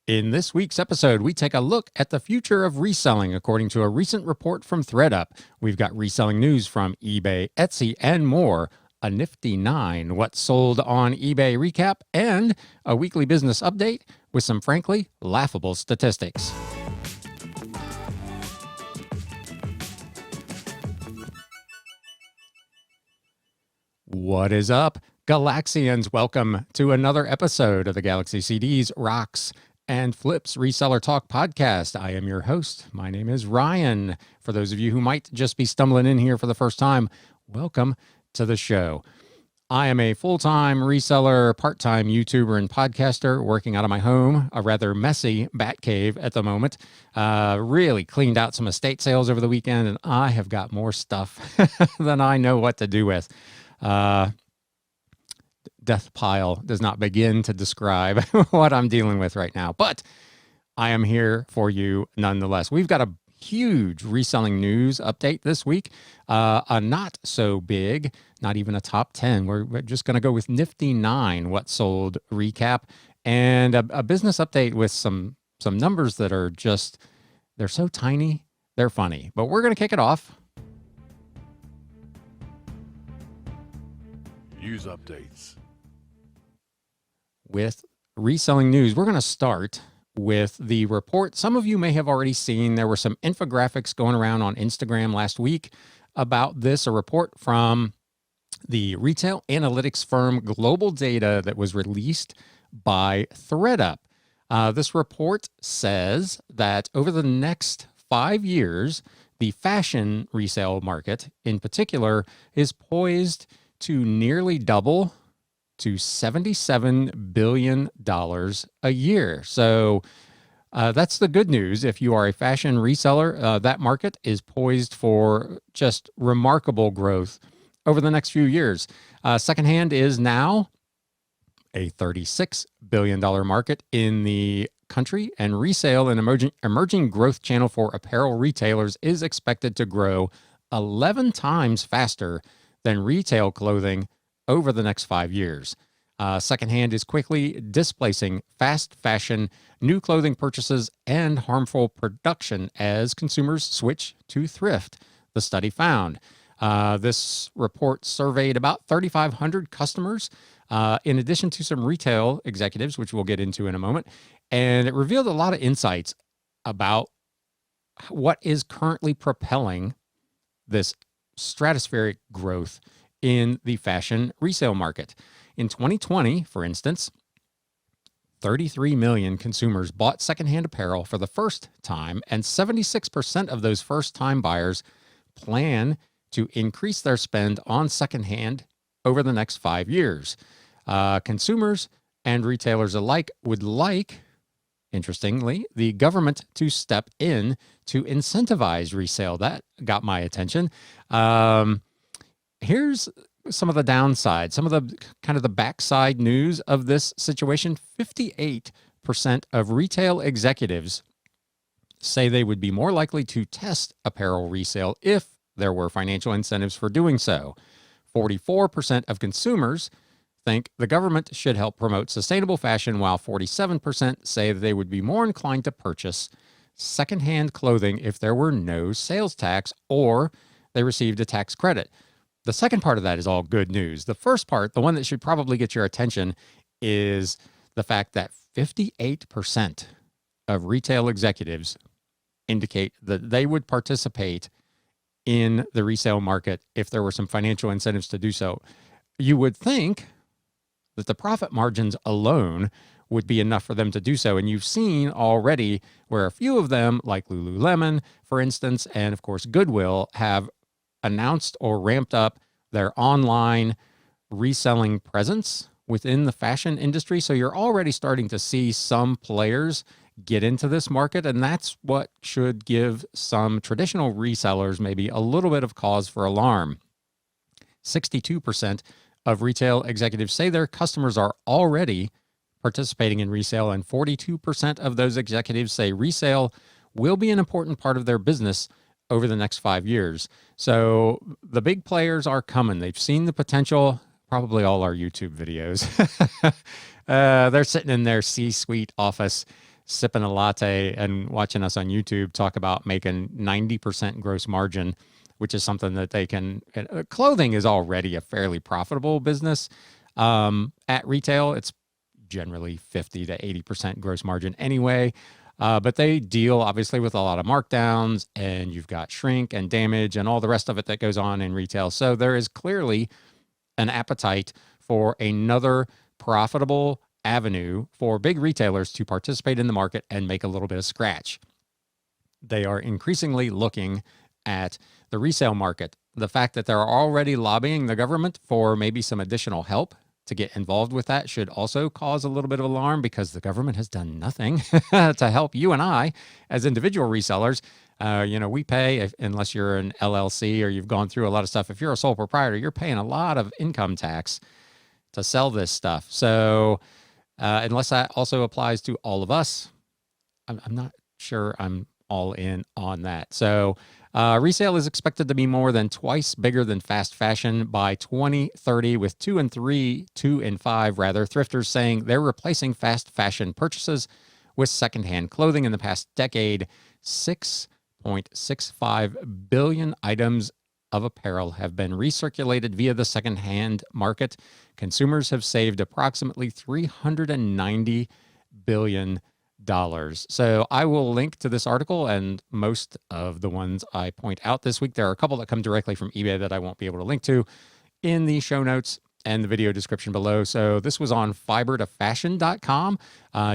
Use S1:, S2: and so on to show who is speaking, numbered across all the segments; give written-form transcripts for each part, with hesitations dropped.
S1: In this week's episode, we take a look at the future of reselling according to a recent report from ThredUp. We've got reselling news from eBay, Etsy, and more, a Nifty Nine, what sold on eBay recap, and a weekly business update with some frankly laughable statistics. What is up, Galaxians? Welcome to another episode of the Galaxy CDs, Rocks, and Flips Reseller Talk podcast. I am your host. My name is Ryan. For those of you who might just be stumbling in here for the first time, welcome to the show. I am a full-time reseller, part-time YouTuber and podcaster working out of my home, a rather messy bat cave at the moment. Really cleaned out some estate sales over the weekend, and I have got more stuff than I know what to do with. Death pile does not begin to describe what I'm dealing with right now, but I am here for you nonetheless. We've got a huge reselling news update this week, a not so big, not even a top 10. We're just going to go with Nifty Nine, what sold recap, and a business update with some numbers that are just, they're so tiny, they're funny. But we're going to kick it off.
S2: News updates.
S1: With reselling news, we're going to start with the report. Some of you may have already seen, there were some infographics going around on Instagram last week about this, a report from the retail analytics firm Global Data that was released by ThredUp. This report says that over the next 5 years, the fashion resale market in particular is poised to nearly double to $77 billion a year. So that's the good news. If you are a fashion reseller, that market is poised for just remarkable growth over the next few years. Secondhand is now a $36 billion market in the country, and resale, an emerging growth channel for apparel retailers, is expected to grow 11 times faster than retail clothing over the next 5 years. Secondhand is quickly displacing fast fashion, new clothing purchases, and harmful production as consumers switch to thrift, the study found. This report surveyed about 3,500 customers, in addition to some retail executives, which we'll get into in a moment. And it revealed a lot of insights about what is currently propelling this stratospheric growth in the fashion resale market. In 2020, for instance, 33 million consumers bought secondhand apparel for the first time, and 76% of those first-time buyers plan to increase their spend on secondhand over the next 5 years. Consumers and retailers alike would like, interestingly, the government to step in to incentivize resale. That got my attention. Here's some of the downsides, some of the kind of the backside news of this situation. 58% of retail executives say they would be more likely to test apparel resale if there were financial incentives for doing so. 44% of consumers think the government should help promote sustainable fashion, while 47% say that they would be more inclined to purchase secondhand clothing if there were no sales tax or they received a tax credit. The second part of that is all good news. The first part, the one that should probably get your attention, is the fact that 58% of retail executives indicate that they would participate in the resale market if there were some financial incentives to do so. You would think that the profit margins alone would be enough for them to do so. And you've seen already where a few of them, like Lululemon, for instance, and of course Goodwill, have announced or ramped up their online reselling presence within the fashion industry. So you're already starting to see some players get into this market, and that's what should give some traditional resellers maybe a little bit of cause for alarm. 62% of retail executives say their customers are already participating in resale, and 42% of those executives say resale will be an important part of their business over the next 5 years. So the big players are coming. They've seen the potential, probably all our YouTube videos. They're sitting in their C-suite office sipping a latte and watching us on YouTube talk about making 90% gross margin, which is something that they can. Clothing is already a fairly profitable business. At retail, it's generally 50 to 80% gross margin anyway. But they deal obviously with a lot of markdowns, and you've got shrink and damage and all the rest of it that goes on in retail. So there is clearly an appetite for another profitable avenue for big retailers to participate in the market and make a little bit of scratch. They are increasingly looking at the resale market. The fact that they're already lobbying the government for maybe some additional help to get involved with that should also cause a little bit of alarm, because the government has done nothing to help you and I as individual resellers. We pay, unless you're an LLC or you've gone through a lot of stuff. If you're a sole proprietor, you're paying a lot of income tax to sell this stuff. So unless that also applies to all of us, I'm not sure I'm all in on that. So resale is expected to be more than twice bigger than fast fashion by 2030, with 2 in 5 thrifters saying they're replacing fast fashion purchases with secondhand clothing. In the past decade, 6.65 billion items of apparel have been recirculated via the secondhand market. Consumers have saved approximately $390 billion. So I will link to this article and most of the ones I point out this week. There are a couple that come directly from eBay that I won't be able to link to in the show notes and the video description below. So this was on fibertofashion.com.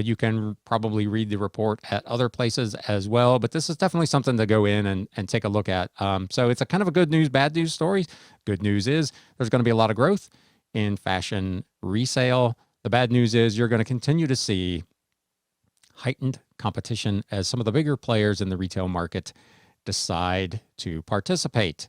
S1: You can probably read the report at other places as well, but this is definitely something to go in and take a look at. So it's a kind of a good news, bad news story. Good news is there's going to be a lot of growth in fashion resale. The bad news is you're going to continue to see heightened competition as some of the bigger players in the retail market decide to participate.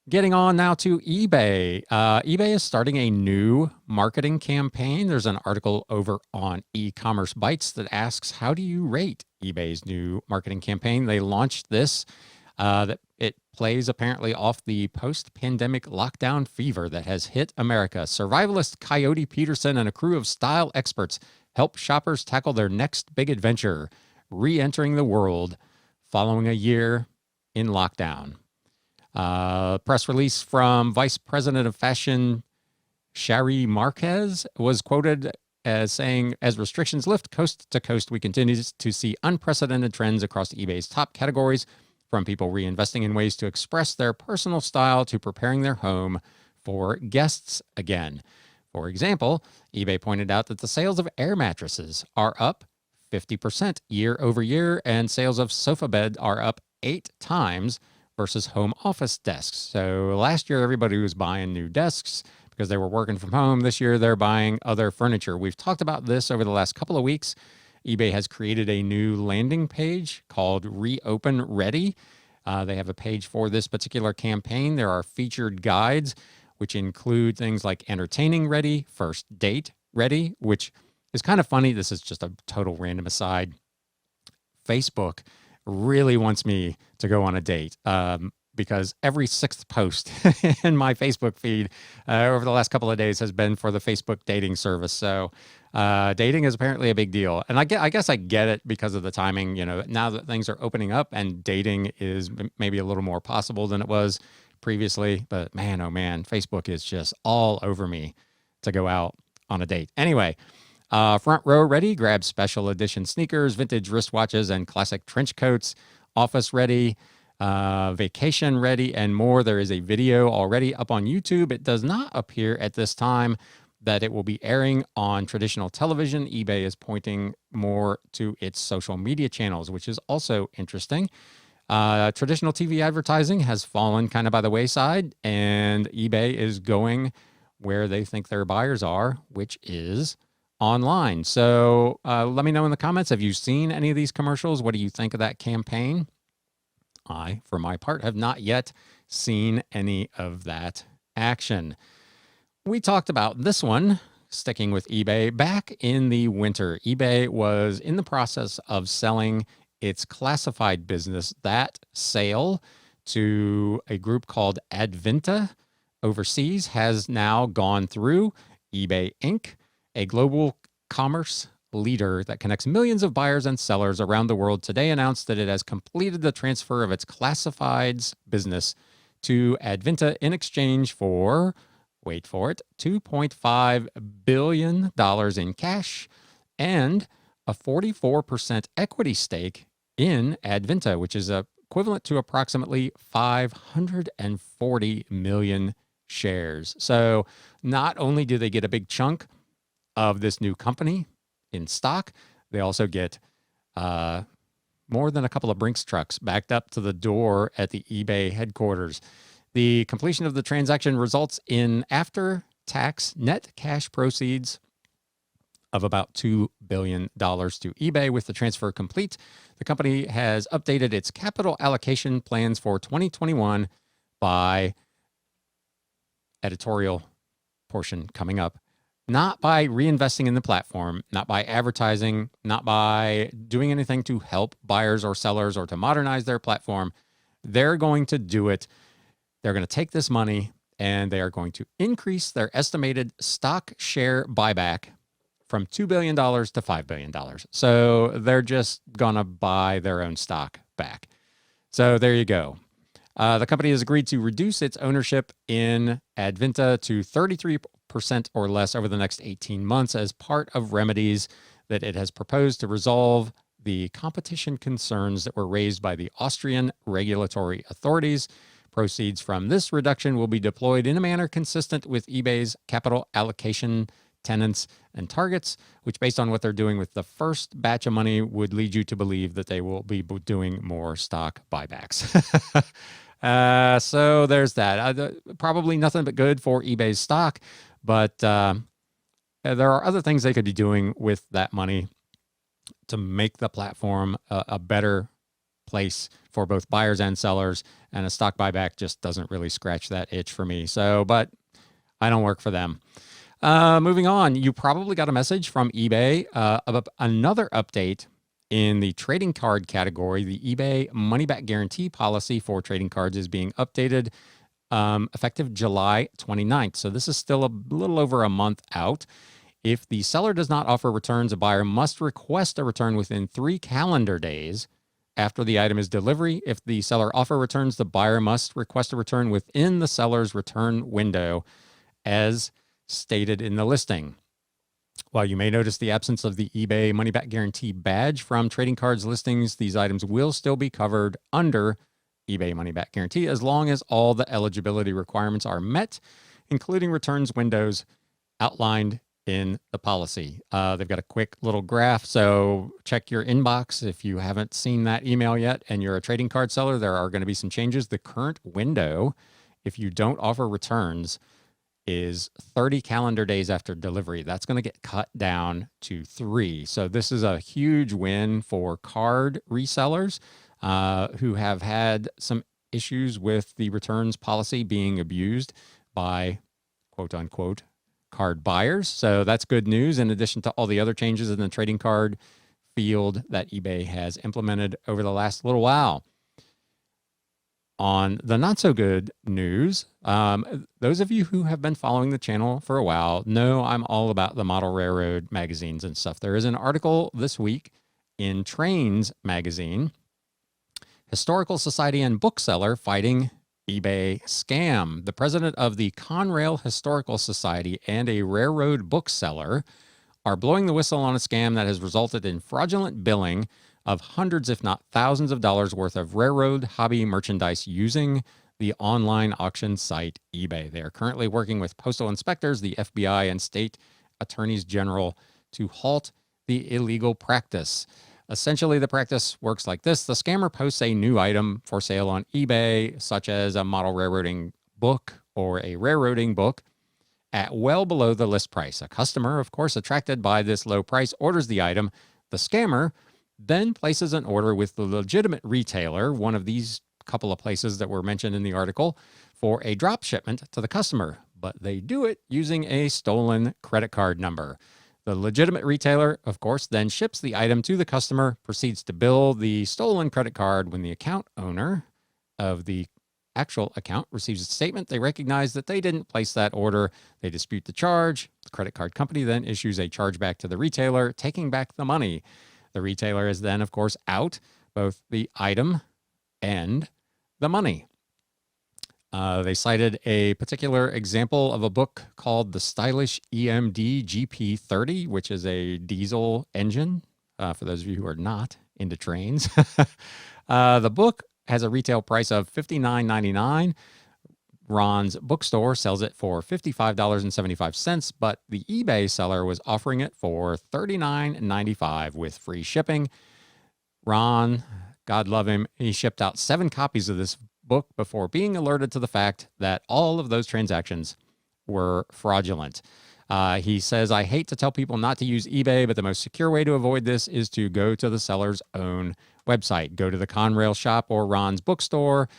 S1: Getting on now to eBay. eBay is starting a new marketing campaign. There's an article over on E-commerce Bytes that asks, how do you rate eBay's new marketing campaign? They launched this. That it plays apparently off the post-pandemic lockdown fever that has hit America. Survivalist Coyote Peterson and a crew of style experts help shoppers tackle their next big adventure, re-entering the world following a year in lockdown. Press release from Vice President of Fashion Shari Marquez was quoted as saying, as restrictions lift coast to coast, we continue to see unprecedented trends across eBay's top categories, from people reinvesting in ways to express their personal style to preparing their home for guests again. For example, eBay pointed out that the sales of air mattresses are up 50% year over year, and sales of sofa bed are up 8 times versus home office desks. So last year, everybody was buying new desks because they were working from home. This year, they're buying other furniture. We've talked about this over the last couple of weeks. eBay has created a new landing page called Reopen Ready. They have a page for this particular campaign. There are featured guides, which include things like entertaining ready, first date ready, which is kind of funny. This is just a total random aside. Facebook really wants me to go on a date because every 6th post in my Facebook feed over the last couple of days has been for the Facebook dating service. So dating is apparently a big deal. And I guess I get it because of the timing. Now that things are opening up and dating is maybe a little more possible than it was previously. But man, oh man, Facebook is just all over me to go out on a date. Anyway, front row ready, grab special edition sneakers, vintage wristwatches, and classic trench coats. Office ready, vacation ready, and more. There is a video already up on YouTube. It does not appear at this time that it will be airing on traditional television. eBay is pointing more to its social media channels, which is also interesting. Traditional TV advertising has fallen kind of by the wayside, and eBay is going where they think their buyers are, which is online. So let me know in the comments, have you seen any of these commercials? What do you think of that campaign? I, for my part, have not yet seen any of that action. We talked about this one, sticking with eBay, back in the winter. eBay was in the process of selling its classified business. That sale to a group called Advinta overseas has now gone through. eBay Inc., a global commerce leader that connects millions of buyers and sellers around the world, today announced that it has completed the transfer of its classifieds business to Advinta in exchange for, wait for it, $2.5 billion in cash and a 44% equity stake in Advinta, which is equivalent to approximately 540 million shares. So not only do they get a big chunk of this new company in stock, they also get more than a couple of Brinks trucks backed up to the door at the eBay headquarters. The completion of the transaction results in after-tax net cash proceeds of about $2 billion to eBay. With the transfer complete, the company has updated its capital allocation plans for 2021 by editorial portion coming up. Not by reinvesting in the platform, not by advertising, not by doing anything to help buyers or sellers or to modernize their platform. They're going to do it. They're going to take this money and they are going to increase their estimated stock share buyback from $2 billion to $5 billion. So they're just going to buy their own stock back. So there you go. The company has agreed to reduce its ownership in Advinta to 33% or less over the next 18 months as part of remedies that it has proposed to resolve the competition concerns that were raised by the Austrian regulatory authorities. Proceeds from this reduction will be deployed in a manner consistent with eBay's capital allocation tenets and targets, which, based on what they're doing with the first batch of money, would lead you to believe that they will be doing more stock buybacks. So there's that. Probably nothing but good for eBay's stock, but there are other things they could be doing with that money to make the platform a better place for both buyers and sellers, and a stock buyback just doesn't really scratch that itch for me. So, but I don't work for them. Moving on, you probably got a message from eBay about another update in the trading card category. The eBay money back guarantee policy for trading cards is being updated effective July 29th. So this is still a little over a month out. If the seller does not offer returns, a buyer must request a return within 3 calendar days after the item is delivery. If the seller offer returns, the buyer must request a return within the seller's return window as stated in the listing. While you may notice the absence of the eBay money back guarantee badge from trading cards listings, these items will still be covered under eBay money back guarantee as long as all the eligibility requirements are met, including returns windows outlined in the policy. They've got a quick little graph, so check your inbox if you haven't seen that email yet and you're a trading card seller. There are going to be some changes. The current window, if you don't offer returns, is 30 calendar days after delivery. That's going to get cut down to 3. So this is a huge win for card resellers who have had some issues with the returns policy being abused by quote unquote card buyers. So that's good news, in addition to all the other changes in the trading card field that eBay has implemented over the last little while. On the not so good news, those of you who have been following the channel for a while know I'm all about the model railroad magazines and stuff. There is an article this week in Trains magazine, Historical Society and Bookseller Fighting eBay Scam. The president of the Conrail Historical Society and a railroad bookseller are blowing the whistle on a scam that has resulted in fraudulent billing of hundreds, if not thousands of dollars worth of railroad hobby merchandise using the online auction site eBay. They are currently working with postal inspectors, the FBI, and state attorneys general to halt the illegal practice. Essentially, the practice works like this. The scammer posts a new item for sale on eBay, such as a model railroading book or a railroading book, at well below the list price. A customer, of course, attracted by this low price, orders the item. The scammer then places an order with the legitimate retailer, one of these couple of places that were mentioned in the article, for a drop shipment to the customer, but they do it using a stolen credit card number. The legitimate retailer, of course, then ships the item to the customer, proceeds to bill the stolen credit card. When the account owner of the actual account receives a statement, they recognize that they didn't place that order. They dispute the charge. The credit card company then issues a chargeback to the retailer, taking back the money. The retailer is then, of course, out both the item and the money. They cited a particular example of a book called The Stylish EMD GP30, which is a diesel engine, for those of you who are not into trains. The book has a retail price of $59.99. Ron's bookstore sells it for $55.75, but the eBay seller was offering it for $39.95 with free shipping. Ron, God love him, he shipped out 7 copies of this book before being alerted to the fact that all of those transactions were fraudulent. He says, I hate to tell people not to use eBay, but the most secure way to avoid this is to go to the seller's own website. Go to the Conrail shop or Ron's bookstore.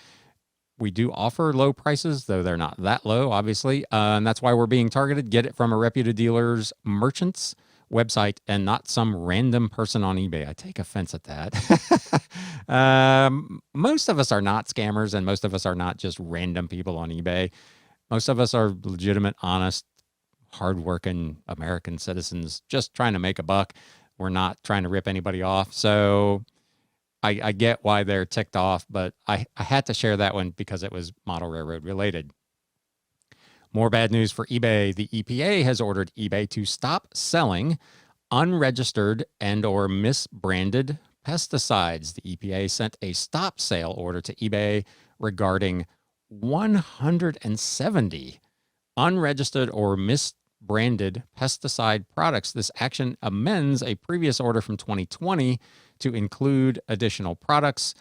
S1: We do offer low prices, though they're not that low, obviously. And that's why we're being targeted. Get it from a reputed dealer's merchant's website and not some random person on eBay. I take offense at that. Most of us are not scammers, and most of us are not just random people on eBay. Most of us are legitimate, honest, hardworking American citizens just trying to make a buck. We're not trying to rip anybody off. So I get why they're ticked off, but I had to share that one because it was model railroad related. More bad news for eBay. The EPA has ordered eBay to stop selling unregistered and or misbranded pesticides. The EPA sent a stop sale order to eBay regarding 170 unregistered or misbranded pesticide products. This action amends a previous order from 2020 to include additional products.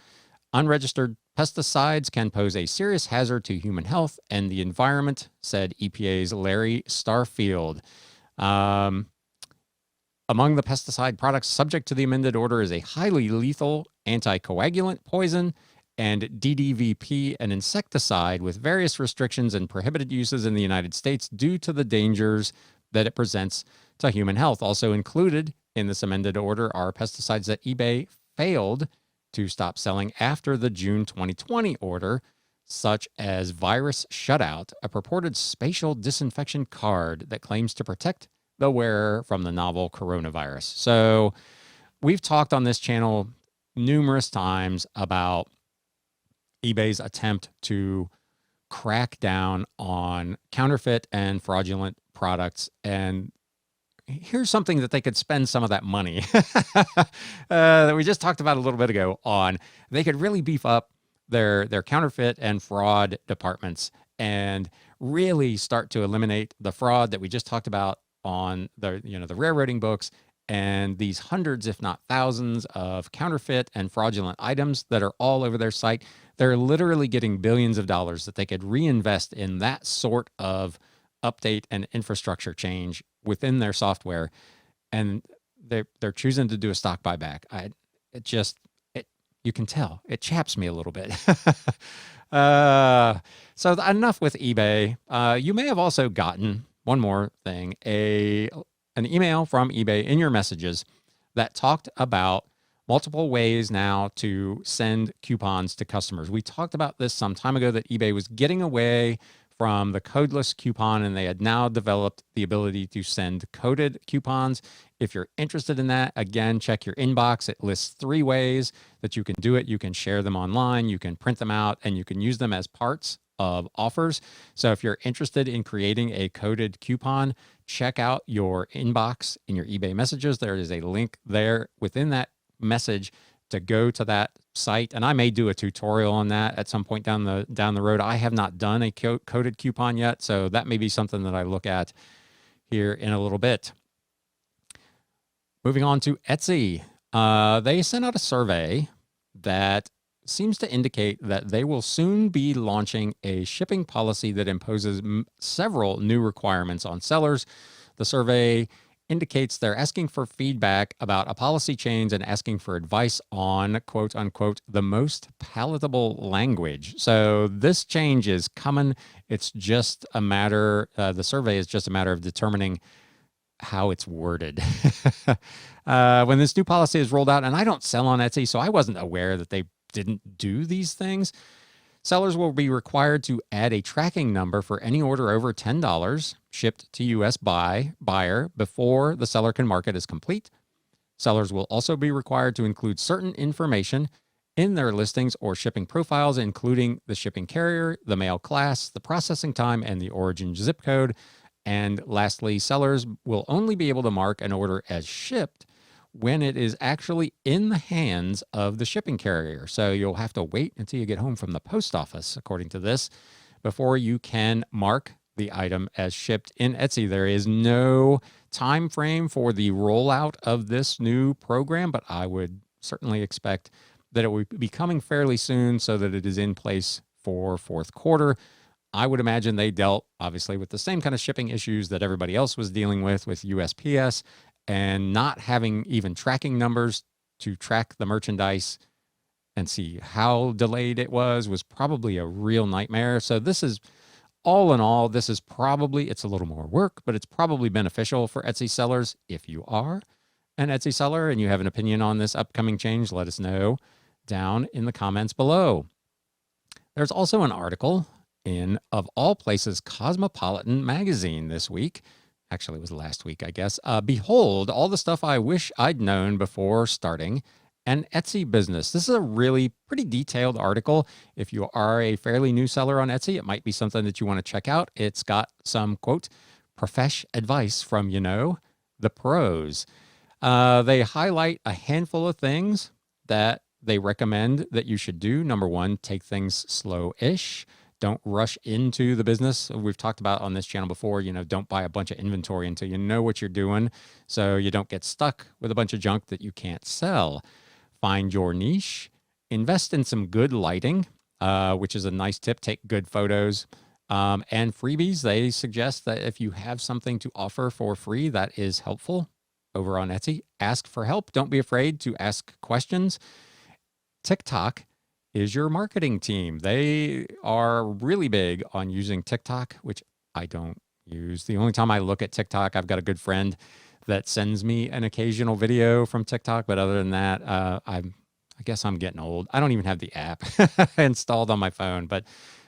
S1: Unregistered pesticides can pose a serious hazard to human health and the environment, said EPA's Larry Starfield. Among the pesticide products subject to the amended order is a highly lethal anticoagulant poison and DDVP, an insecticide with various restrictions and prohibited uses in the United States due to the dangers that it presents to human health. Also included in this amended order are pesticides that eBay failed to stop selling after the June 2020 order, such as Virus Shutout, a purported spatial disinfection card that claims to protect the wearer from the novel coronavirus. So we've talked on this channel numerous times about eBay's attempt to crack down on counterfeit and fraudulent products. And here's something that they could spend some of that money that we just talked about a little bit ago on. They could really beef up their counterfeit and fraud departments and really start to eliminate the fraud that we just talked about on the railroading books and these hundreds, if not thousands, of counterfeit and fraudulent items that are all over their site. They're literally getting billions of dollars that they could reinvest in that sort of update and infrastructure change within their software, and they're choosing to do a stock buyback. You can tell it chaps me a little bit. So enough with eBay. You may have also gotten one more thing, an email from eBay in your messages that talked about multiple ways now to send coupons to customers. We talked about this some time ago, that eBay was getting away from the codeless coupon, and they had now developed the ability to send coded coupons. If you're interested in that, again, check your inbox. It lists 3 ways that you can do it. You can share them online, you can print them out, and you can use them as parts of offers. So if you're interested in creating a coded coupon, check out your inbox in your eBay messages. There is a link there within that message to go to that site, and I may do a tutorial on that at some point down the road. I have not done a coded coupon yet, so that may be something that I look at here in a little bit. Moving on to Etsy. They sent out a survey that seems to indicate that they will soon be launching a shipping policy that imposes several new requirements on sellers. The survey indicates they're asking for feedback about a policy change and asking for advice on, quote unquote, the most palatable language. So this change is coming. It's just a matter, the survey is just a matter of determining how it's worded. When this new policy is rolled out, and I don't sell on Etsy, so I wasn't aware that they didn't do these things. Sellers will be required to add a tracking number for any order over $10 shipped to U.S. buyer before the seller can mark it as complete. Sellers will also be required to include certain information in their listings or shipping profiles, including the shipping carrier, the mail class, the processing time, and the origin zip code. And lastly, sellers will only be able to mark an order as shipped when it is actually in the hands of the shipping carrier. So you'll have to wait until you get home from the post office, according to this, before you can mark the item as shipped in Etsy. There is no time frame for the rollout of this new program, but I would certainly expect that it will be coming fairly soon so that it is in place for fourth quarter. I would imagine they dealt, obviously, with the same kind of shipping issues that everybody else was dealing with USPS, and not having even tracking numbers to track the merchandise and see how delayed it was probably a real nightmare. So this is, all in all, this is probably, it's a little more work, but it's probably beneficial for Etsy sellers. If you are an Etsy seller and you have an opinion on this upcoming change, let us know down in the comments below. There's also an article in, of all places, Cosmopolitan magazine this week. Actually, it was last week, I guess. Behold, all the stuff I wish I'd known before starting an Etsy business. This is a really pretty detailed article. If you are a fairly new seller on Etsy, it might be something that you want to check out. It's got some, quote, profesh advice from, the pros. They highlight a handful of things that they recommend that you should do. Number one, take things slow-ish. Don't rush into the business. We've talked about on this channel before, don't buy a bunch of inventory until you know what you're doing, so you don't get stuck with a bunch of junk that you can't sell. Find your niche. Invest in some good lighting, which is a nice tip. Take good photos. And freebies, they suggest that if you have something to offer for free, that is helpful over on Etsy. Ask for help. Don't be afraid to ask questions. TikTok is your marketing team. They are really big on using TikTok, which I don't use. The only time I look at TikTok, I've got a good friend that sends me an occasional video from TikTok. But other than that, I guess I'm getting old. I don't even have the app installed on my phone. But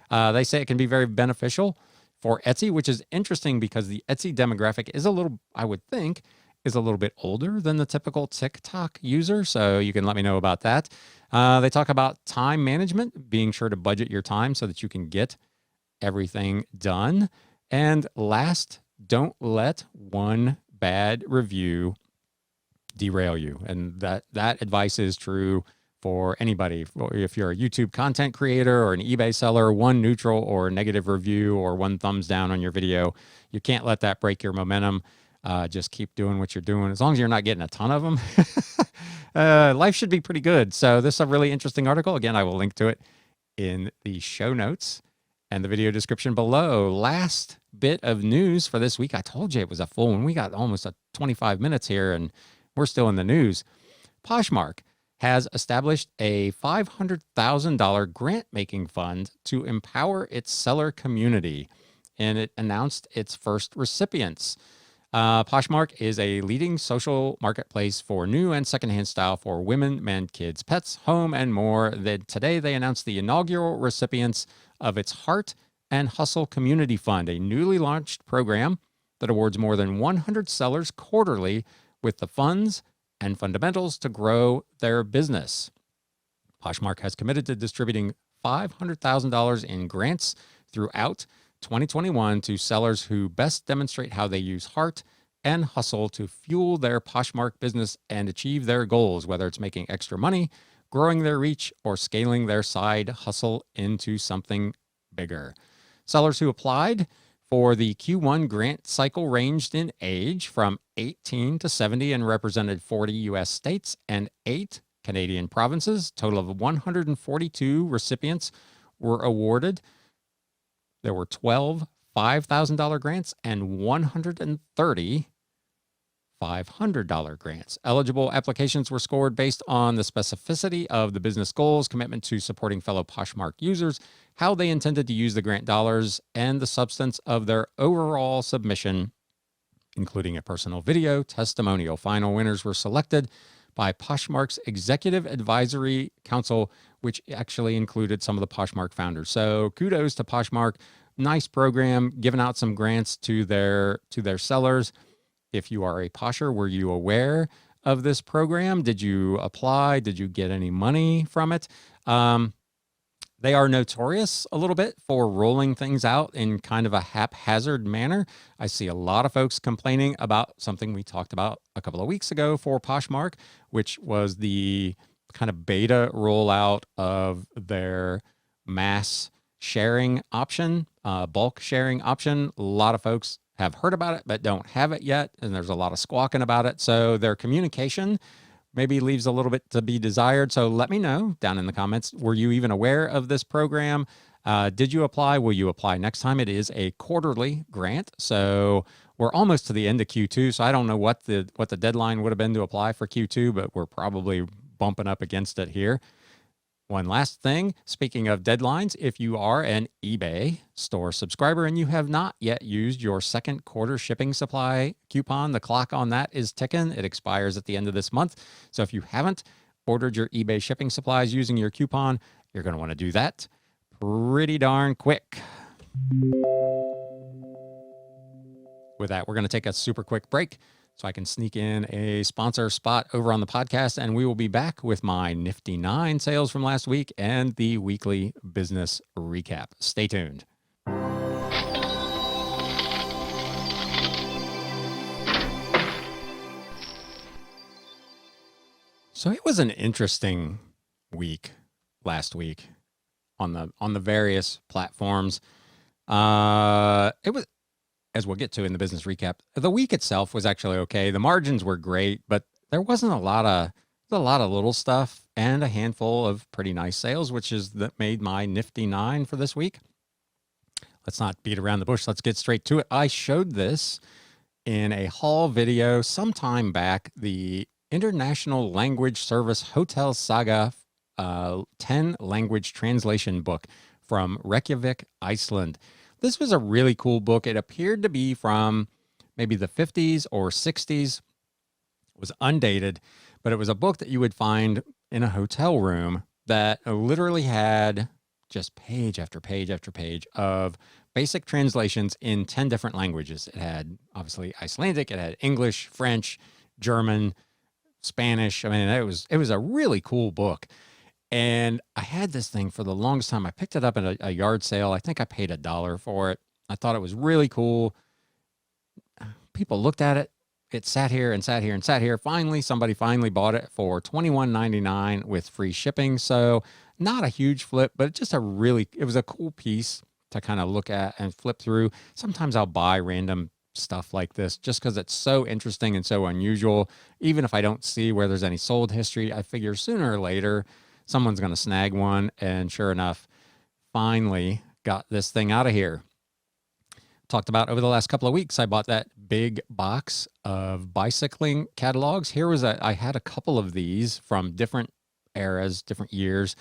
S1: they say it can be very beneficial for Etsy, which is interesting because the Etsy demographic is a little, I would think, is a little bit older than the typical TikTok user. So you can let me know about that. They talk about time management, being sure to budget your time so that you can get everything done. And last, don't let one bad review derail you. And that advice is true for anybody. If you're a YouTube content creator or an eBay seller, one neutral or negative review or one thumbs down on your video, you can't let that break your momentum. Just keep doing what you're doing. As long as you're not getting a ton of them, life should be pretty good. So this is a really interesting article. Again, I will link to it in the show notes and the video description below. Last bit of news for this week. I told you it was a full one. We got almost 25 minutes here and we're still in the news. Poshmark has established a $500,000 grant-making fund to empower its seller community, and it announced its first recipients. Poshmark is a leading social marketplace for new and secondhand style for women, men, kids, pets, home, and more. Today, they announced the inaugural recipients of its Heart and Hustle Community Fund, a newly launched program that awards more than 100 sellers quarterly with the funds and fundamentals to grow their business. Poshmark has committed to distributing $500,000 in grants throughout 2021 to sellers who best demonstrate how they use heart and hustle to fuel their Poshmark business and achieve their goals, whether it's making extra money, growing their reach, or scaling their side hustle into something bigger. Sellers who applied for the Q1 grant cycle ranged in age from 18 to 70 and represented 40 U.S. states and 8 Canadian provinces. A total of 142 recipients were awarded. There were 12 $5,000 grants and 130 $500 grants. Eligible applications were scored based on the specificity of the business goals, commitment to supporting fellow Poshmark users, how they intended to use the grant dollars, and the substance of their overall submission, including a personal video testimonial. Final winners were selected by Poshmark's Executive Advisory Council, which actually included some of the Poshmark founders. So kudos to Poshmark. Nice program, giving out some grants to their sellers. If you are a Posher, were you aware of this program? Did you apply? Did you get any money from it? They are notorious a little bit for rolling things out in kind of a haphazard manner. I see a lot of folks complaining about something we talked about a couple of weeks ago for Poshmark, which was the kind of beta rollout of their mass sharing option, bulk sharing option. A lot of folks have heard about it, but don't have it yet. And there's a lot of squawking about it. So their communication maybe leaves a little bit to be desired. So let me know down in the comments. Were you even aware of this program? Did you apply? Will you apply next time? It is a quarterly grant. So we're almost to the end of Q2. So I don't know what the deadline would have been to apply for Q2, but we're probably bumping up against it here. One last thing, speaking of deadlines, if you are an eBay store subscriber and you have not yet used your second quarter shipping supply coupon, the clock on that is ticking. It expires at the end of this month. So if you haven't ordered your eBay shipping supplies using your coupon, you're going to want to do that pretty darn quick. With that, we're going to take a super quick break so I can sneak in a sponsor spot over on the podcast, and we will be back with my Nifty Nine sales from last week and the weekly business recap. Stay tuned. So it was an interesting week last week on the various platforms. It was, as we'll get to in the business recap, the week itself was actually okay. The margins were great, but there wasn't a lot of little stuff and a handful of pretty nice sales, which is that made my Nifty Nine for this week. Let's not beat around the bush. Let's get straight to it. I showed this in a haul video sometime back, the International Language Service Hotel Saga 10 language translation book from Reykjavik, Iceland. This was a really cool book. It appeared to be from maybe the 50s or 60s. It was undated, but it was a book that you would find in a hotel room that literally had just page after page after page of basic translations in 10 different languages. It had obviously Icelandic, it had English, French, German, Spanish. I mean, it was a really cool book. And I had this thing for the longest time. I picked it up at a yard sale. I think I paid $1 for it. I thought it was really cool. People looked at it. It sat here and sat here and sat here. Finally, somebody bought it for $21.99 with free shipping. So not a huge flip, but just it was a cool piece to kind of look at and flip through. Sometimes I'll buy random stuff like this just because it's so interesting and so unusual. Even if I don't see where there's any sold history, I figure sooner or later someone's going to snag one. And sure enough, finally got this thing out of here. Talked about over the last couple of weeks, I bought that big box of bicycling catalogs. I had a couple of these from different eras, different years.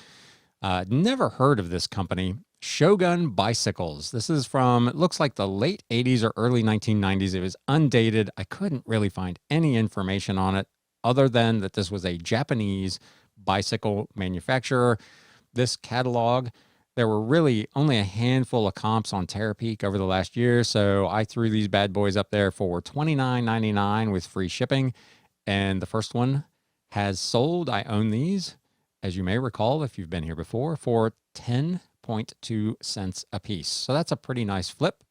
S1: Never heard of this company, Shogun Bicycles. This is from, it looks like the late 80s or early 1990s. It was undated. I couldn't really find any information on it other than that this was a Japanese bicycle manufacturer. This catalog, there were really only a handful of comps on Terapeak over the last year, so I threw these bad boys up there for $29.99 with free shipping, and the first one has sold. I own these, as you may recall if you've been here before, for 10.2 cents a piece. So that's a pretty nice flip.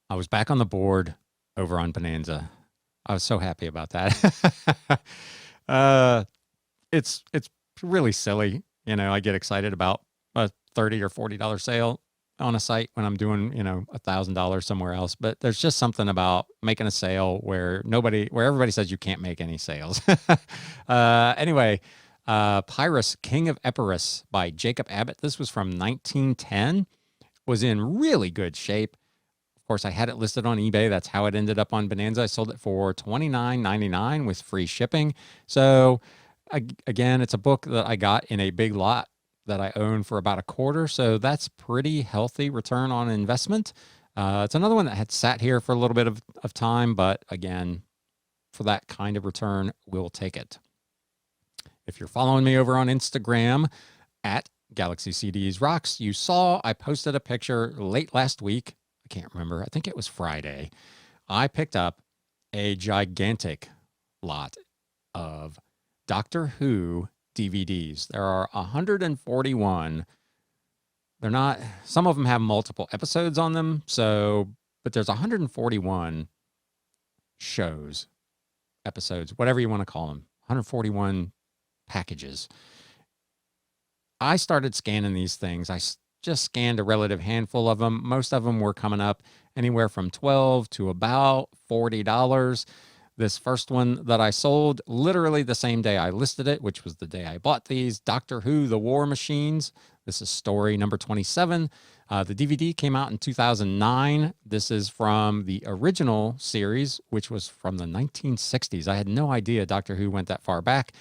S1: I was back on the board over on Bonanza. I was so happy about that. It's really silly. You know, I get excited about a $30 or $40 sale on a site when I'm doing, $1,000 somewhere else. But there's just something about making a sale where everybody says you can't make any sales. Anyway, Pyrrhus, King of Epirus by Jacob Abbott. This was from 1910, was in really good shape. Of course, I had it listed on eBay. That's how it ended up on Bonanza. I sold it for $29.99 with free shipping. So again, it's a book that I got in a big lot that I own for about a quarter. So that's pretty healthy return on investment. It's another one that had sat here for a little bit of time, but again, for that kind of return, we'll take it. If you're following me over on Instagram at Galaxy CDs Rocks, you saw I posted a picture late last week. I can't remember. I think it was Friday. I picked up a gigantic lot of Doctor Who DVDs. There are 141. They're not, some of them have multiple episodes on them. But there's 141 shows, episodes, whatever you want to call them, 141 packages. I started scanning these things. I just scanned a relative handful of them. Most of them were coming up anywhere from $12 to about $40. This first one that I sold literally the same day I listed it, which was the day I bought these, Doctor Who, The War Machines. This is story number 27. The DVD came out in 2009. This is from the original series, which was from the 1960s. I had no idea Doctor Who went that far back.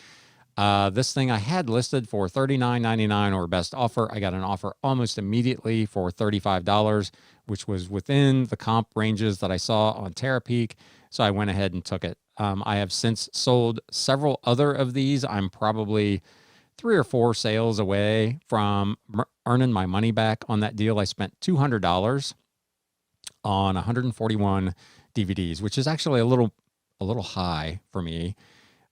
S1: This thing I had listed for $39.99 or best offer. I got an offer almost immediately for $35, which was within the comp ranges that I saw on Terapeak. So I went ahead and took it. I have since sold several other of these. I'm probably 3 or 4 sales away from earning my money back on that deal. I spent $200 on 141 DVDs, which is actually a little high for me.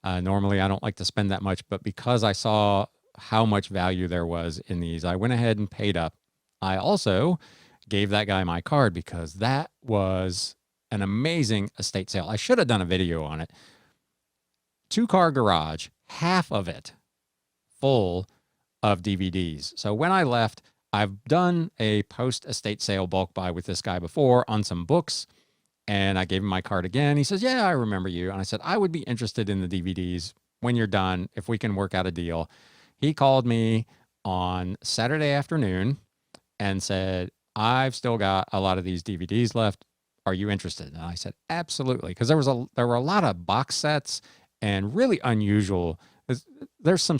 S1: Normally, I don't like to spend that much, but because I saw how much value there was in these, I went ahead and paid up. I also gave that guy my card because that was an amazing estate sale. I should have done a video on it. 2-car garage, half of it full of DVDs. So when I left, I've done a post-estate sale bulk buy with this guy before on some books. And I gave him my card again. He says, yeah, I remember you. And I said, I would be interested in the DVDs when you're done, if we can work out a deal. He called me on Saturday afternoon and said, I've still got a lot of these DVDs left. Are you interested? And I said, absolutely. Because there were a lot of box sets and really unusual. There's some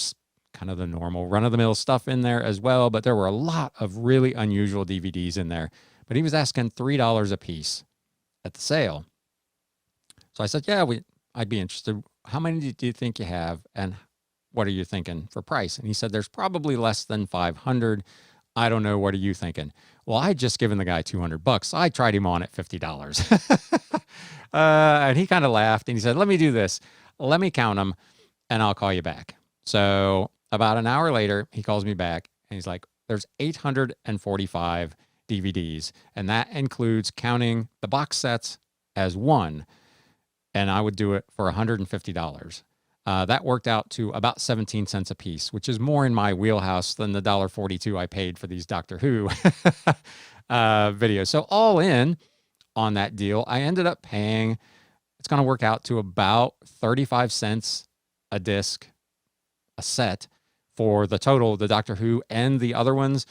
S1: kind of the normal run-of-the-mill stuff in there as well, but there were a lot of really unusual DVDs in there. But he was asking $3 a piece at the sale. So I said, yeah, I'd be interested. How many do you think you have? And what are you thinking for price? And he said, there's probably less than 500. I don't know. What are you thinking? Well, I had just given the guy $200. I tried him on at $50. And he kind of laughed and he said, let me do this. Let me count them and I'll call you back. So about an hour later, he calls me back and he's like, there's 845 DVDs, and that includes counting the box sets as one, and I would do it for $150. That worked out to about 17 cents a piece, which is more in my wheelhouse than the $1.42 I paid for these Doctor Who videos. So all in on that deal, I ended up paying, it's going to work out to about 35 cents a disc, a set, for the total, the Doctor Who and the other ones.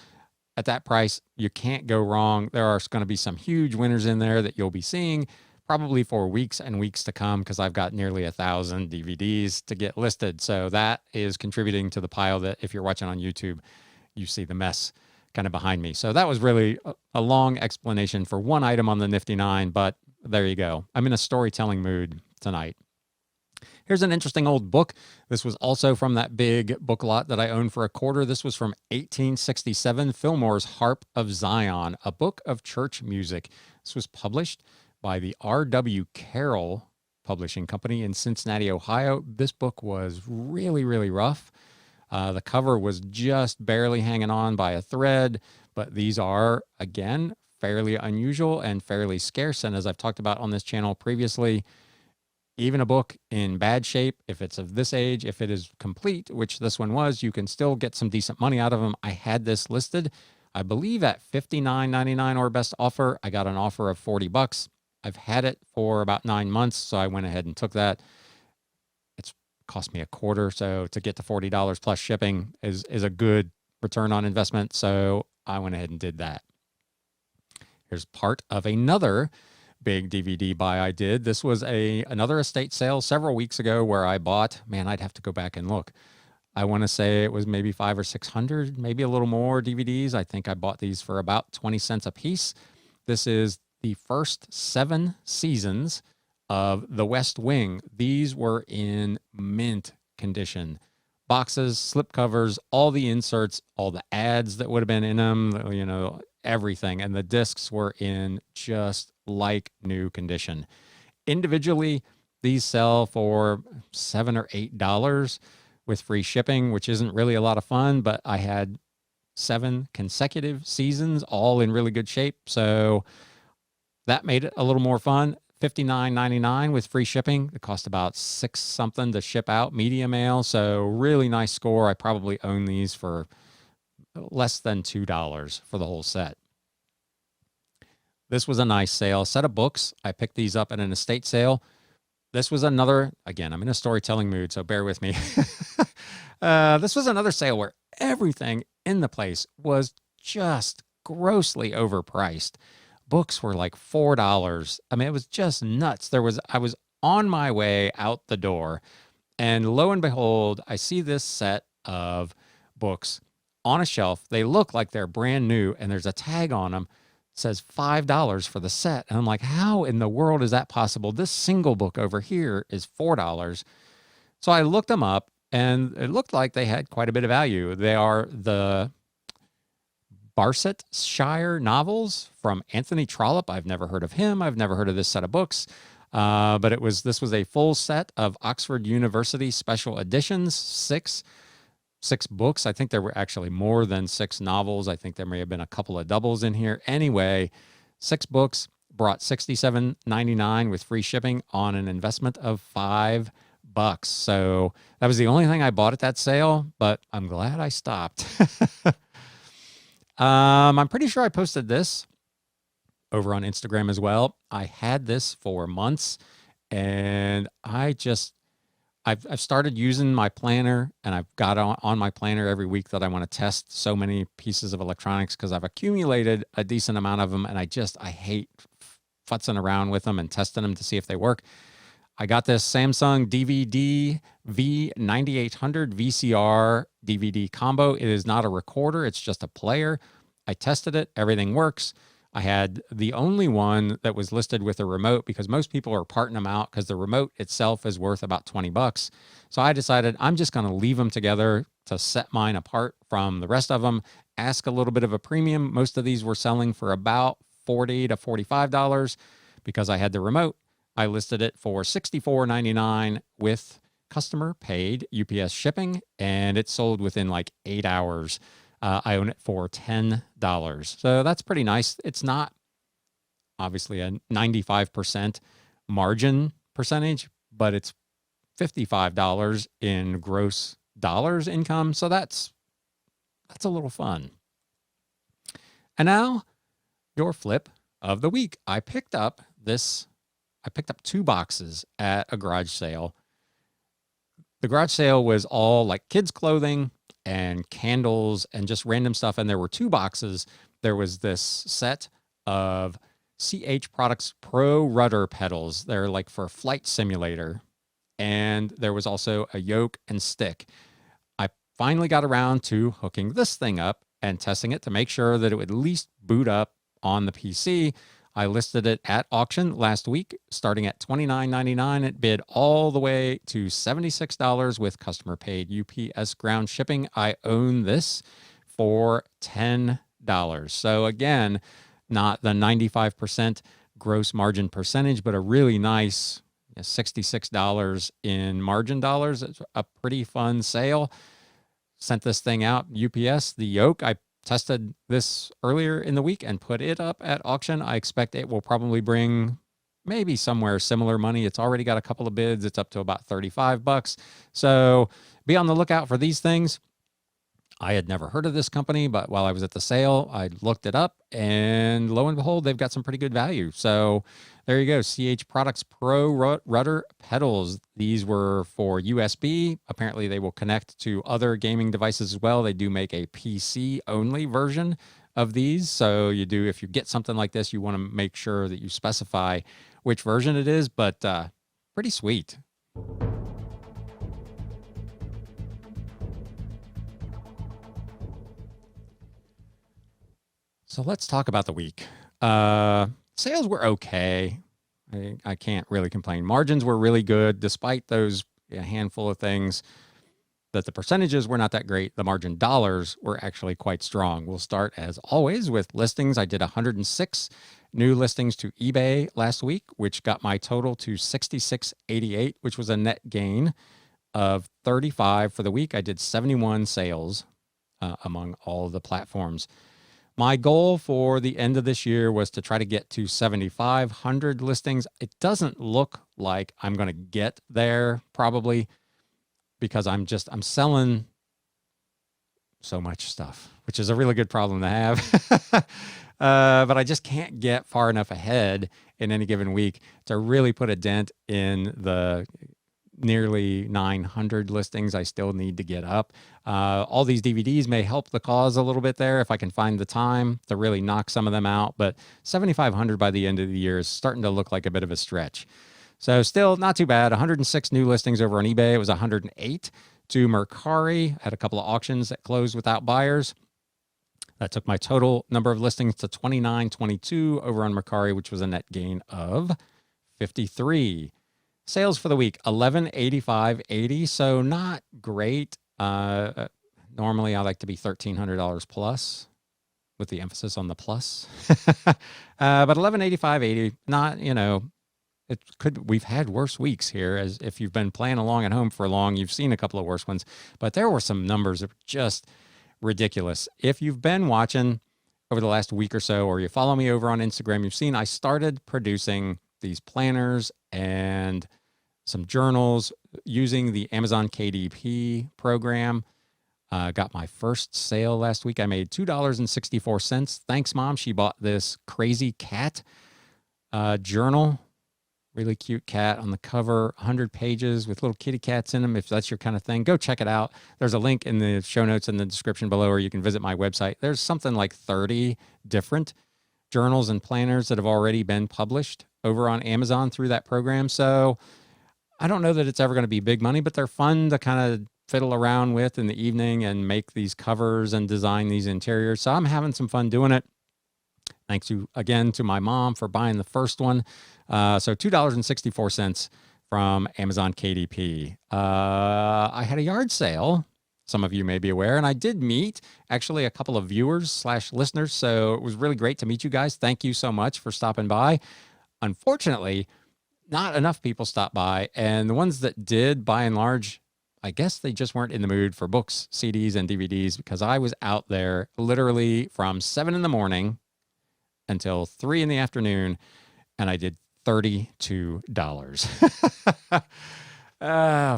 S1: At that price, you can't go wrong. There are going to be some huge winners in there that you'll be seeing probably for weeks and weeks to come because I've got nearly 1,000 DVDs to get listed. So that is contributing to the pile that if you're watching on YouTube, you see the mess kind of behind me. So that was really a long explanation for one item on the Nifty Nine, but there you go. I'm in a storytelling mood tonight. Here's an interesting old book. This was also from that big book lot that I owned for a quarter. This was from 1867, Fillmore's Harp of Zion, a book of church music. This was published by the R.W. Carroll Publishing Company in Cincinnati, Ohio. This book was really, really rough. The cover was just barely hanging on by a thread, but these are, again, fairly unusual and fairly scarce. And as I've talked about on this channel previously, even a book in bad shape, if it's of this age, if it is complete, which this one was, you can still get some decent money out of them. I had this listed, I believe, at $59.99 or best offer. I got an offer of $40. I've had it for about 9 months, so I went ahead and took that. It's cost me a quarter, so to get to $40 plus shipping is a good return on investment. So I went ahead and did that. Here's part of another big DVD buy I did. This was another estate sale several weeks ago where I bought, man, I'd have to go back and look. I want to say it was maybe 500 or 600, maybe a little more DVDs. I think I bought these for about 20 cents a piece. This is the first 7 seasons of The West Wing. These were in mint condition. Boxes, slipcovers, all the inserts, all the ads that would have been in them, everything. And the discs were in just like new condition. Individually, these sell for $7 or $8 with free shipping, which isn't really a lot of fun, but I had 7 consecutive seasons, all in really good shape. So that made it a little more fun. $59.99 with free shipping. It cost about $6 something to ship out, media mail. So really nice score. I probably own these for less than $2 for the whole set. This was a nice sale. Set of books. I picked these up at an estate sale. This was another, again, I'm in a storytelling mood, so bear with me. This was another sale where everything in the place was just grossly overpriced. Books were like $4. I mean, it was just nuts. I was on my way out the door, and lo and behold, I see this set of books on a shelf. They look like they're brand new, and there's a tag on them. It says $5 for the set. And I'm like, how in the world is that possible? This single book over here is $4. So I looked them up, and it looked like they had quite a bit of value. They are the Barsetshire novels from Anthony Trollope. I've never heard of him. I've never heard of this set of books. But this was a full set of Oxford University special editions, six books. I think there were actually more than 6 novels. I think there may have been a couple of doubles in here. Anyway, 6 books, brought $67.99 with free shipping on an investment of $5. So that was the only thing I bought at that sale, but I'm glad I stopped. I'm pretty sure I posted this over on Instagram as well. I had this for months, and I've started using my planner, and I've got on my planner every week that I want to test so many pieces of electronics because I've accumulated a decent amount of them, and I hate futzing around with them and testing them to see if they work. I got this Samsung DVD V9800 VCR DVD combo. It is not a recorder. It's just a player. I tested it. Everything works. I had the only one that was listed with a remote because most people are parting them out because the remote itself is worth about $20. So I decided I'm just going to leave them together to set mine apart from the rest of them, ask a little bit of a premium. Most of these were selling for about $40 to $45 because I had the remote. I listed it for $64.99 with customer paid UPS shipping, and it sold within like 8 hours. I own it for $10. So that's pretty nice. It's not obviously a 95% margin percentage, but it's $55 in gross dollars income. So that's a little fun. And now your flip of the week. I picked up 2 boxes at a garage sale. The garage sale was all like kids' clothing and candles and just random stuff. And there were 2 boxes. There was this set of CH Products Pro rudder pedals. They're like for flight simulator. And there was also a yoke and stick. I finally got around to hooking this thing up and testing it to make sure that it would at least boot up on the PC. I listed it at auction last week, starting at $29.99. It bid all the way to $76 with customer paid UPS ground shipping. I own this for $10. So again, not the 95% gross margin percentage, but a really nice $66 in margin dollars. It's a pretty fun sale. Sent this thing out, UPS, the yoke. I tested this earlier in the week and put it up at auction. I expect it will probably bring maybe somewhere similar money. It's already got a couple of bids. It's up to about $35. So be on the lookout for these things. I had never heard of this company, but while I was at the sale, I looked it up, and lo and behold, they've got some pretty good value. So there you go. CH Products Pro rudder pedals. These were for USB. Apparently, they will connect to other gaming devices as well. They do make a PC-only version of these. So if you get something like this, you want to make sure that you specify which version it is, but pretty sweet. So let's talk about the week. Sales were okay. I can't really complain. Margins were really good despite those handful of things that the percentages were not that great. The margin dollars were actually quite strong. We'll start as always with listings. I did 106 new listings to eBay last week, which got my total to 6688, which was a net gain of 35 for the week. I did 71 sales among all the platforms. My goal for the end of this year was to try to get to 7,500 listings. It doesn't look like I'm going to get there probably because I'm selling so much stuff, which is a really good problem to have. But I just can't get far enough ahead in any given week to really put a dent in the nearly 900 listings I still need to get up. All these DVDs may help the cause a little bit there if I can find the time to really knock some of them out, but 7,500 by the end of the year is starting to look like a bit of a stretch. So still not too bad. 106 new listings over on eBay. It was 108 to Mercari. Had a couple of auctions that closed without buyers. That took my total number of listings to 2922 over on Mercari, which was a net gain of 53. Sales for the week, 1185.80, so not great. Normally I like to be $1,300 plus, with the emphasis on the plus. But 1185.80, not, we've had worse weeks here. As if you've been playing along at home for long, you've seen a couple of worse ones, but there were some numbers that were just ridiculous. If you've been watching over the last week or so, or you follow me over on Instagram, you've seen I started producing these planners and some journals using the Amazon KDP program. Got my first sale last week. I made $2.64. Thanks, Mom. She bought this crazy cat journal. Really cute cat on the cover, 100 pages with little kitty cats in them. If that's your kind of thing, go check it out. There's a link in the show notes in the description below, or you can visit my website. There's something like 30 different journals and planners that have already been published over on Amazon through that program. So I don't know that it's ever going to be big money, but they're fun to kind of fiddle around with in the evening and make these covers and design these interiors. So I'm having some fun doing it. Thanks again to my mom for buying the first one. So $2.64 from Amazon KDP. I had a yard sale, some of you may be aware, and I did meet actually a couple of viewers / listeners. So it was really great to meet you guys. Thank you so much for stopping by. Unfortunately, not enough people stopped by, and the ones that did, by and large, I guess they just weren't in the mood for books, CDs, and DVDs, because I was out there literally from 7 in the morning until 3 in the afternoon, and I did $32.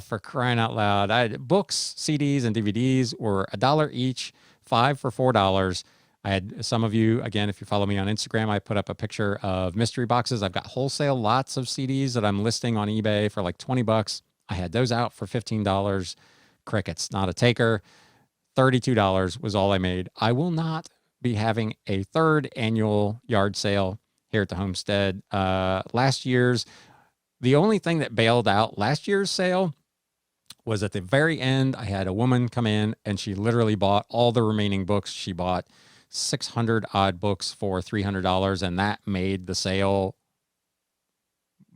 S1: For crying out loud. Books, CDs, and DVDs were $1 each, 5 for $4. I had some of you, again, if you follow me on Instagram, I put up a picture of mystery boxes. I've got wholesale lots of CDs that I'm listing on eBay for like $20. I had those out for $15. Crickets, not a taker. $32 was all I made. I will not be having a third annual yard sale here at the homestead. The only thing that bailed out last year's sale was at the very end, I had a woman come in and she literally bought all the remaining books. She bought 600 odd books for $300, and that made the sale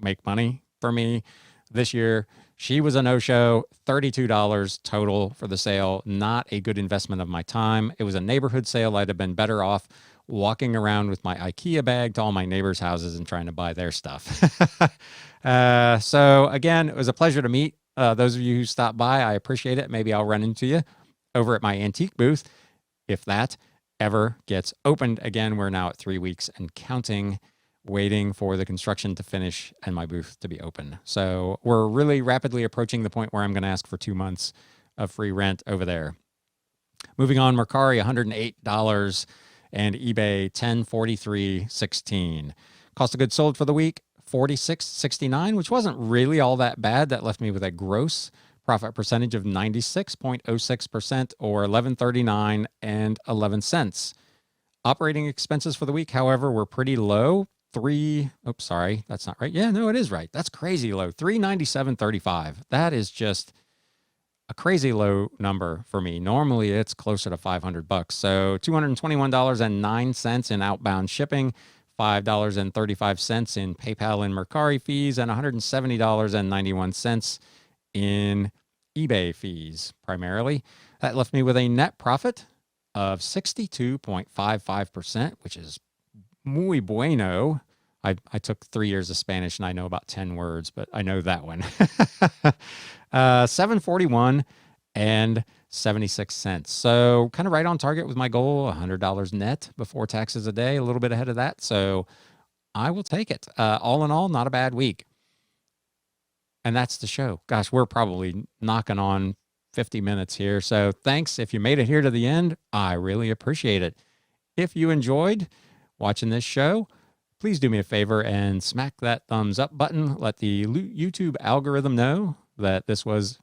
S1: make money for me this year. She was a no-show, $32 total for the sale. Not a good investment of my time. It was a neighborhood sale. I'd have been better off walking around with my IKEA bag to all my neighbors' houses and trying to buy their stuff. So again, it was a pleasure to meet those of you who stopped by. I appreciate it. Maybe I'll run into you over at my antique booth if that ever gets opened again. We're now at 3 weeks and counting, waiting for the construction to finish and my booth to be open. So we're really rapidly approaching the point where I'm going to ask for 2 months of free rent over there. Moving on, Mercari, $108, and eBay, $1043.16. Cost of goods sold for the week, $46.69, which wasn't really all that bad. That left me with a gross profit percentage of 96.06%, or $11.39 and 11 cents. Operating expenses for the week, however, were pretty low. Sorry, that's not right. Yeah, no, it is right. That's crazy low. $397.35. That is just a crazy low number for me. Normally it's closer to $500. So $221.09 in outbound shipping, $5.35 in PayPal and Mercari fees, and $170.91 in eBay fees, primarily. That left me with a net profit of 62.55%, which is muy bueno. I took 3 years of Spanish and I know about 10 words, but I know that one. 741 and 76 cents. So kind of right on target with my goal, $100 net before taxes a day, a little bit ahead of that. So I will take it. All in all, not a bad week. And that's the show. Gosh, we're probably knocking on 50 minutes here. So thanks. If you made it here to the end, I really appreciate it. If you enjoyed watching this show, please do me a favor and smack that thumbs up button. Let the YouTube algorithm know that this was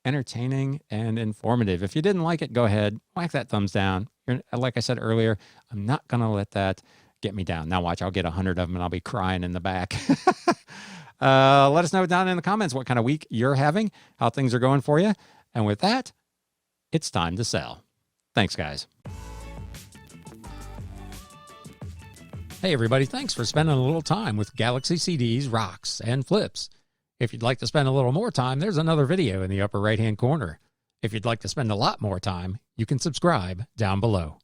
S1: entertaining and informative. If you didn't like it, go ahead, whack that thumbs down. Like I said earlier, I'm not going to let that get me down. Now watch, I'll get 100 of them and I'll be crying in the back. Let us know down in the comments what kind of week you're having, how things are going for you. And with that, it's time to sell. Thanks, guys. Hey, everybody. Thanks for spending a little time with Galaxy CDs, rocks, and flips. If you'd like to spend a little more time, there's another video in the upper right-hand corner. If you'd like to spend a lot more time, you can subscribe down below.